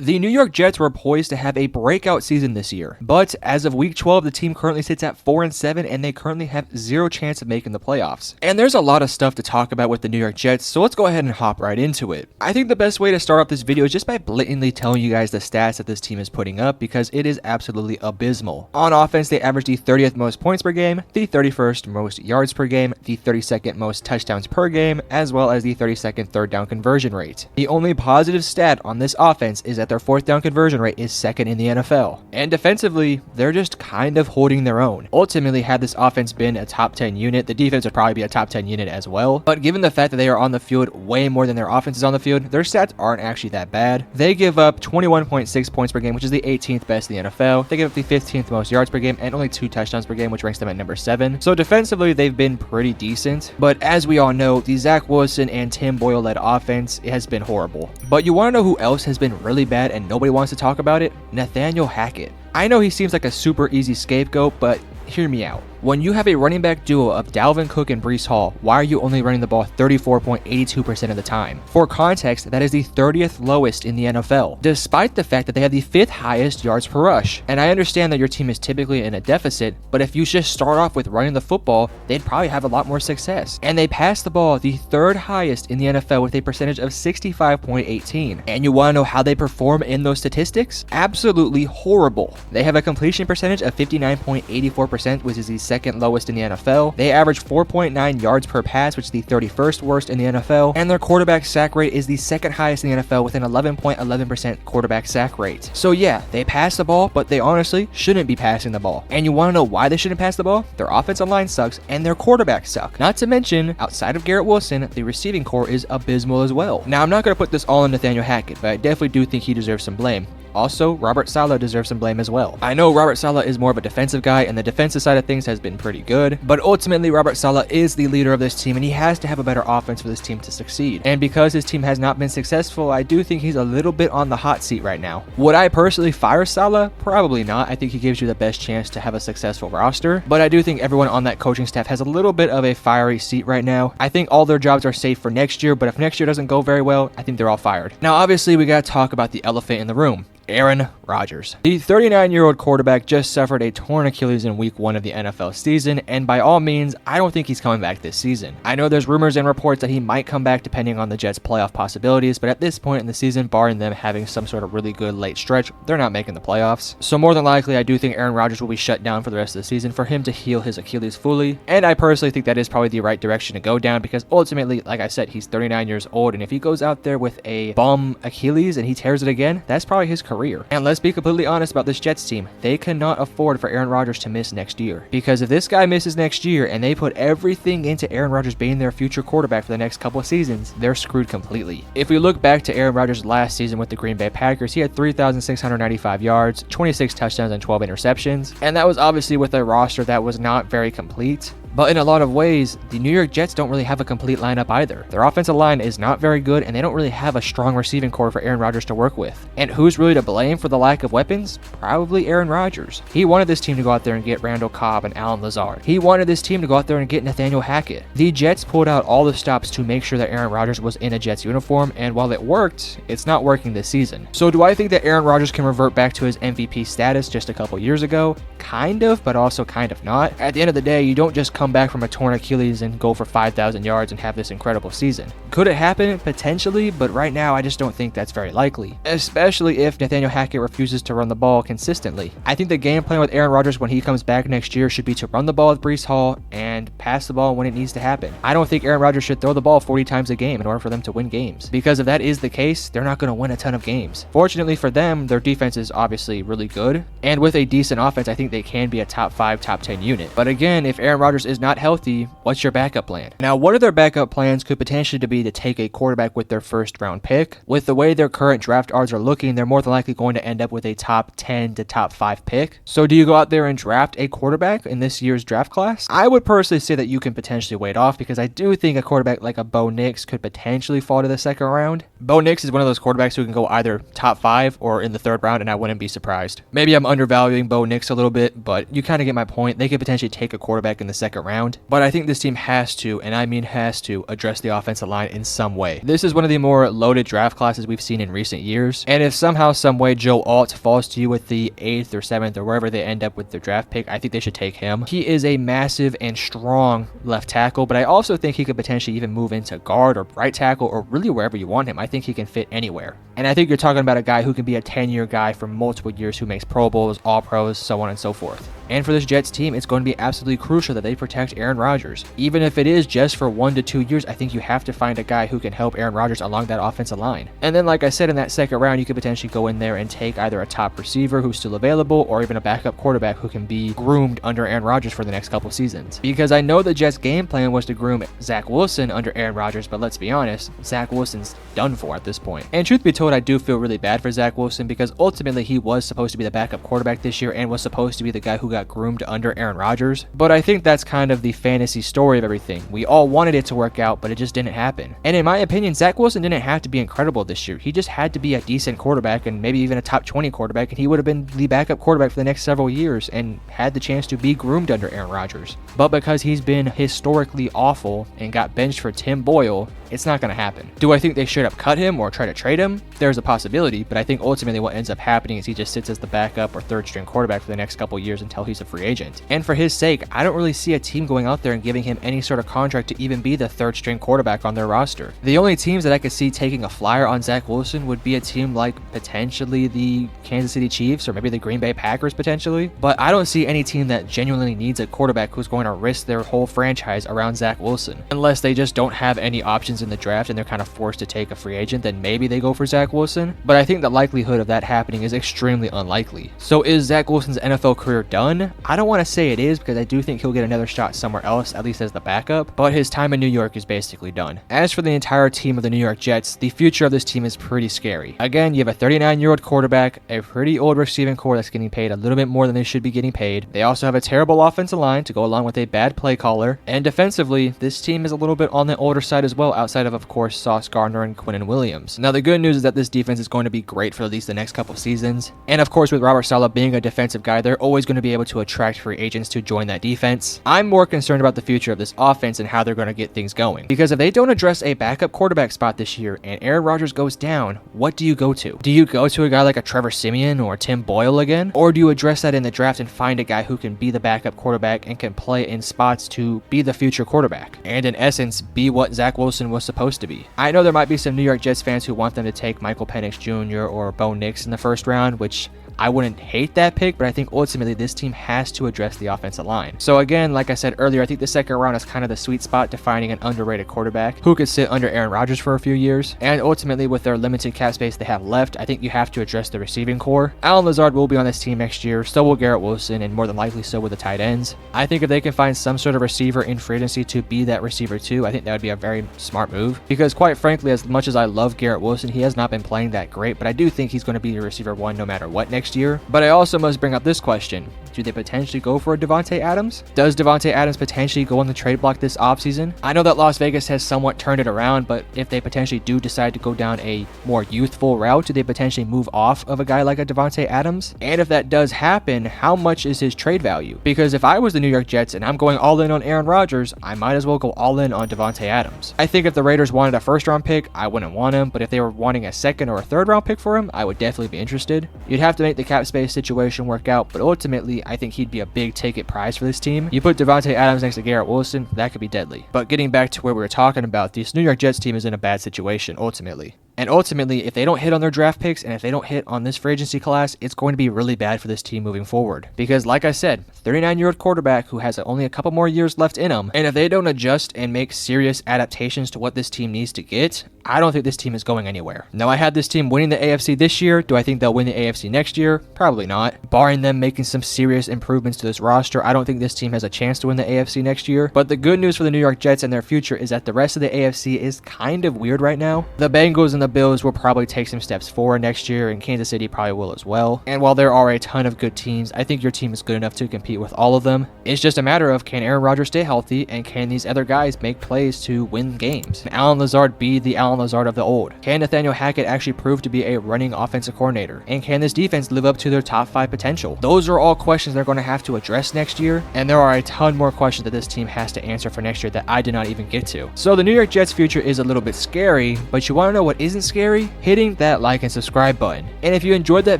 The New York Jets were poised to have a breakout season this year, but as of week 12, the team currently sits at 4-7 and they currently have zero chance of making the playoffs. And there's a lot of stuff to talk about with the New York Jets, so let's go ahead and hop right into it. I think the best way to start off this video is just by blatantly telling you guys the stats that this team is putting up, because it is absolutely abysmal. On offense, they average the 30th most points per game, the 31st most yards per game, the 32nd most touchdowns per game, as well as the 32nd third down conversion rate. The only positive stat on this offense is that their fourth down conversion rate is second in the NFL. And defensively, they're just kind of holding their own. Ultimately, had this offense been a top 10 unit, the defense would probably be a top 10 unit as well. But given the fact that they are on the field way more than their offense is on the field, their stats aren't actually that bad. They give up 21.6 points per game, which is the 18th best in the NFL. They give up the 15th most yards per game and only 2 touchdowns per game, which ranks them at number 7. So defensively, they've been pretty decent. But as we all know, the Zach Wilson and Tim Boyle-led offense has been horrible. But you want to know who else has been really bad and nobody wants to talk about it? Nathaniel Hackett. I know he seems like a super easy scapegoat, but hear me out. When you have a running back duo of Dalvin Cook and Breece Hall, why are you only running the ball 34.82% of the time? For context, that is the 30th lowest in the NFL, despite the fact that they have the 5th highest yards per rush. And I understand that your team is typically in a deficit, but if you just start off with running the football, they'd probably have a lot more success. And they pass the ball the 3rd highest in the NFL with a percentage of 65.18. And you want to know how they perform in those statistics? Absolutely horrible. They have a completion percentage of 59.84%, which is the 2nd lowest in the NFL. They average 4.9 yards per pass, which is the 31st worst in the NFL. And their quarterback sack rate is the 2nd highest in the NFL with an 11.11% quarterback sack rate. So yeah, they pass the ball, but they honestly shouldn't be passing the ball. And you want to know why they shouldn't pass the ball? Their offensive line sucks and their quarterbacks suck. Not to mention, outside of Garrett Wilson, the receiving core is abysmal as well. Now, I'm not going to put this all on Nathaniel Hackett, but I definitely do think he deserves some blame. Also, Robert Saleh deserves some blame as well. I know Robert Saleh is more of a defensive guy, and the defensive side of things has been pretty good, but ultimately Robert Saleh is the leader of this team, and he has to have a better offense for this team to succeed. And because his team has not been successful, I do think he's a little bit on the hot seat right now. Would I personally fire Saleh? Probably not. I think he gives you the best chance to have a successful roster, but I do think everyone on that coaching staff has a little bit of a fiery seat right now. I think all their jobs are safe for next year, but if next year doesn't go very well, I think they're all fired. Now, obviously, we gotta talk about the elephant in the room. Aaron Rodgers. The 39-year-old quarterback just suffered a torn Achilles in week 1 of the NFL season, and by all means, I don't think he's coming back this season. I know there's rumors and reports that he might come back depending on the Jets' playoff possibilities, but at this point in the season, barring them having some sort of really good late stretch, they're not making the playoffs. So more than likely, I do think Aaron Rodgers will be shut down for the rest of the season for him to heal his Achilles fully, and I personally think that is probably the right direction to go down, because ultimately, like I said, he's 39 years old, and if he goes out there with a bum Achilles and he tears it again, that's probably his career. And let's be completely honest about this Jets team. They cannot afford for Aaron Rodgers to miss next year. Because if this guy misses next year and they put everything into Aaron Rodgers being their future quarterback for the next couple of seasons, they're screwed completely. If we look back to Aaron Rodgers' last season with the Green Bay Packers, he had 3,695 yards, 26 touchdowns, and 12 interceptions. And that was obviously with a roster that was not very complete. But in a lot of ways, the New York Jets don't really have a complete lineup either. Their offensive line is not very good, and they don't really have a strong receiving core for Aaron Rodgers to work with. And who's really to blame for the lack of weapons? Probably Aaron Rodgers. He wanted this team to go out there and get Randall Cobb and Allen Lazard. He wanted this team to go out there and get Nathaniel Hackett. The Jets pulled out all the stops to make sure that Aaron Rodgers was in a Jets uniform, and while it worked, it's not working this season. So do I think that Aaron Rodgers can revert back to his MVP status just a couple years ago? Kind of, but also kind of not. At the end of the day, you don't just come back from a torn Achilles and go for 5,000 yards and have this incredible season. Could it happen? Potentially, but right now I just don't think that's very likely, especially if Nathaniel Hackett refuses to run the ball consistently. I think the game plan with Aaron Rodgers when he comes back next year should be to run the ball with Breece Hall and pass the ball when it needs to happen. I don't think Aaron Rodgers should throw the ball 40 times a game in order for them to win games, because if that is the case, they're not going to win a ton of games. Fortunately for them, their defense is obviously really good, and with a decent offense, I think they can be a top 5, top 10 unit. But again, if Aaron Rodgers is not healthy, what's your backup plan? Now, one of their backup plans could potentially be to take a quarterback with their first round pick. With the way their current draft odds are looking, they're more than likely going to end up with a top 10 to top 5 pick. So do you go out there and draft a quarterback in this year's draft class? I would personally say that you can potentially wait off, because I do think a quarterback like a Bo Nix could potentially fall to the 2nd round. Bo Nix is one of those quarterbacks who can go either top 5 or in the 3rd round, and I wouldn't be surprised. Maybe I'm undervaluing Bo Nix a little bit, but you kind of get my point. They could potentially take a quarterback in the 2nd second round. But I think this team has to, and I mean has to, address the offensive line in some way. This is one of the more loaded draft classes we've seen in recent years, and if somehow, some way Joe Alt falls to you with the 8th or 7th or wherever they end up with their draft pick, I think they should take him. He is a massive and strong left tackle, but I also think he could potentially even move into guard or right tackle or really wherever you want him. I think he can fit anywhere. And I think you're talking about a guy who can be a 10-year guy for multiple years, who makes Pro Bowls, All-Pros, so on and so forth. And for this Jets team, it's going to be absolutely crucial that they protect Aaron Rodgers. Even if it is just for 1 to 2 years, I think you have to find a guy who can help Aaron Rodgers along that offensive line. And then, like I said, in that second round, you could potentially go in there and take either a top receiver who's still available or even a backup quarterback who can be groomed under Aaron Rodgers for the next couple seasons. Because I know the Jets' game plan was to groom Zach Wilson under Aaron Rodgers, but let's be honest, Zach Wilson's done for at this point. And truth be told, I do feel really bad for Zach Wilson because ultimately he was supposed to be the backup quarterback this year and was supposed to be the guy who got groomed under Aaron Rodgers. But I think that's kind of the fantasy story of everything. We all wanted it to work out, but it just didn't happen. And in my opinion, Zach Wilson didn't have to be incredible this year. He just had to be a decent quarterback and maybe even a top 20 quarterback, and he would have been the backup quarterback for the next several years and had the chance to be groomed under Aaron Rodgers. But because he's been historically awful and got benched for Tim Boyle, it's not going to happen. Do I think they should have cut him or try to trade him? There's a possibility, but I think ultimately what ends up happening is he just sits as the backup or third string quarterback for the next couple years until he's a free agent. And for his sake, I don't really see a team going out there and giving him any sort of contract to even be the third string quarterback on their roster. The only teams that I could see taking a flyer on Zach Wilson would be a team like potentially the Kansas City Chiefs or maybe the Green Bay Packers potentially, but I don't see any team that genuinely needs a quarterback who's going to risk their whole franchise around Zach Wilson. Unless they just don't have any options in the draft and they're kind of forced to take a free agent, then maybe they go for Zach Wilson. But I think the likelihood of that happening is extremely unlikely. So is Zach Wilson's NFL career done? I don't want to say it is because I do think he'll get another shot somewhere else, at least as the backup, but his time in New York is basically done. As for the entire team of the New York Jets, the future of this team is pretty scary. Again, you have a 39-year-old quarterback, a pretty old receiving core that's getting paid a little bit more than they should be getting paid. They also have a terrible offensive line to go along with a bad play caller, and defensively, this team is a little bit on the older side as well, outside of course, Sauce Gardner and Quinnen Williams. Now, the good news is that this defense is going to be great for at least the next couple seasons. And of course, with Robert Saleh being a defensive guy, they're always going to be able to attract free agents to join that defense. I'm more concerned about the future of this offense and how they're going to get things going. Because if they don't address a backup quarterback spot this year and Aaron Rodgers goes down, what do you go to? Do you go to a guy like a Trevor Siemian or Tim Boyle again? Or do you address that in the draft and find a guy who can be the backup quarterback and can play in spots to be the future quarterback? And in essence, be what Zach Wilson was supposed to be. I know there might be some New York Jets fans who want them to take Michael Penix Jr. or Bo Nix in the first round, which I wouldn't hate that pick, but I think ultimately this team has to address the offensive line. So again, like I said earlier, I think the second round is kind of the sweet spot to finding an underrated quarterback who could sit under Aaron Rodgers for a few years. And ultimately, with their limited cap space they have left, I think you have to address the receiving core. Allen Lazard will be on this team next year, so will Garrett Wilson, and more than likely so will the tight ends. I think if they can find some sort of receiver in free agency to be that receiver too, I think that would be a very smart move. Because quite frankly, as much as I love Garrett Wilson, he has not been playing that great, but I do think he's going to be the receiver one no matter what next year. But I also must bring up this question. Do they potentially go for a Davante Adams? Does Davante Adams potentially go on the trade block this offseason? I know that Las Vegas has somewhat turned it around, but if they potentially do decide to go down a more youthful route, do they potentially move off of a guy like a Davante Adams? And if that does happen, how much is his trade value? Because if I was the New York Jets and I'm going all in on Aaron Rodgers, I might as well go all in on Davante Adams. I think if the Raiders wanted a first round pick, I wouldn't want him, but if they were wanting a second or a third round pick for him, I would definitely be interested. You'd have to make the cap space situation work out, but ultimately, I think he'd be a big ticket prize for this team. You put Davante Adams next to Garrett Wilson, that could be deadly. But getting back to where we were talking about, this New York Jets team is in a bad situation, ultimately. And ultimately, if they don't hit on their draft picks and if they don't hit on this free agency class, it's going to be really bad for this team moving forward. Because like I said, 39-year-old quarterback who has only a couple more years left in him, and if they don't adjust and make serious adaptations to what this team needs to get, I don't think this team is going anywhere. Now, I had this team winning the AFC this year. Do I think they'll win the AFC next year? Probably not. Barring them making some serious improvements to this roster, I don't think this team has a chance to win the AFC next year. But the good news for the New York Jets and their future is that the rest of the AFC is kind of weird right now. The Bengals and the Bills will probably take some steps forward next year, and Kansas City probably will as well. And while there are a ton of good teams, I think your team is good enough to compete with all of them. It's just a matter of, can Aaron Rodgers stay healthy, and can these other guys make plays to win games? Can Allen Lazard be the Allen Lazard of the old? Can Nathaniel Hackett actually prove to be a running offensive coordinator? And can this defense live up to their top 5 potential? Those are all questions they're going to have to address next year, and there are a ton more questions that this team has to answer for next year that I did not even get to. So the New York Jets future is a little bit scary, but you want to know what isn't scary? Hitting that like and subscribe button. And if you enjoyed that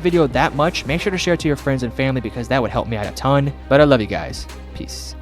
video that much, make sure to share it to your friends and family because that would help me out a ton. But I love you guys. Peace.